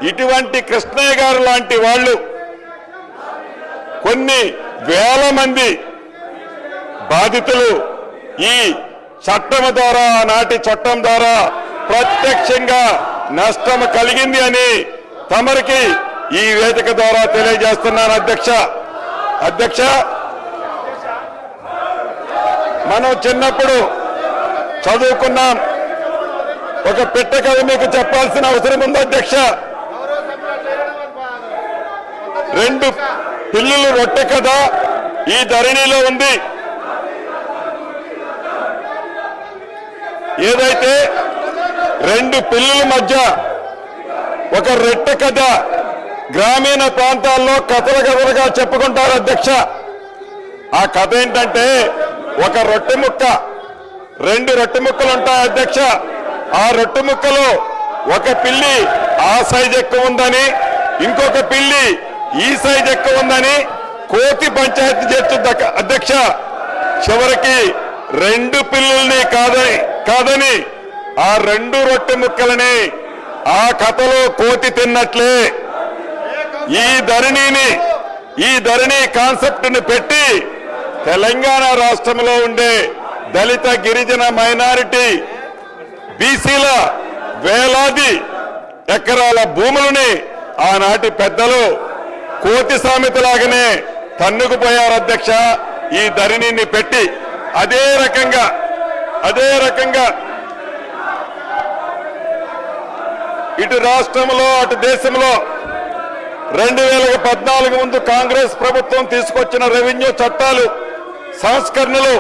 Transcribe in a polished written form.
ఇటువంటి కృష్ణయ్య గారు లాంటి వాళ్ళు కొన్ని వేల మంది బాధితులు ఈ చట్టం ద్వారా నాటి చట్టం ద్వారా ప్రత్యక్షంగా నష్టం కలిగింది అని తమరికి ఈ వేదిక ద్వారా తెలియజేస్తున్నాను అధ్యక్ష మనం చిన్నప్పుడు చదువుకున్నాం ఒక పిట్ట కథ మీకు చెప్పాల్సిన అవసరం ఉంది అధ్యక్ష రెండు పిల్లులు రొట్టె కథ ఈ ధరణిలో ఉంది ఏదైతే రెండు పిల్లుల మధ్య ఒక రొట్టె కథ గ్రామీణ ప్రాంతాల్లో కథలుగా చెప్పుకుంటారు అధ్యక్ష ఆ కథ ఏంటంటే ఒక రొట్టె ముక్క రెండు రొట్టె ముక్కలు ఉంటాయి అధ్యక్ష ఆ రొట్టె ముక్కలో ఒక పిల్లి ఆ సైజ్ ఎక్కువ ఉందని ఇంకొక పిల్లి ఈ సైజ్ ఎక్కువ ఉందని కోతి పంచాయతీ చేస్తుంది అధ్యక్ష చివరికి రెండు పిల్లుల్ని కాదని ఆ రెండు రొట్టె ముక్కలని ఆ కథలో కోతి తిన్నట్లే ఈ ధరణి కాన్సెప్ట్ ని పెట్టి తెలంగాణ రాష్ట్రంలో ఉండే దళిత గిరిజన మైనారిటీ బీసీల వేలాది ఎకరాల భూములని ఆనాటి పెద్దలు కోతి సామెతలాగానే తన్నుకుపోయారు అధ్యక్ష ఈ ధరణిని పెట్టి అదే రకంగా ఇటు రాష్ట్రంలో అటు దేశంలో 2014 ముందు కాంగ్రెస్ ప్రభుత్వం తీసుకొచ్చిన రెవెన్యూ చట్టాలు సంస్కరణలు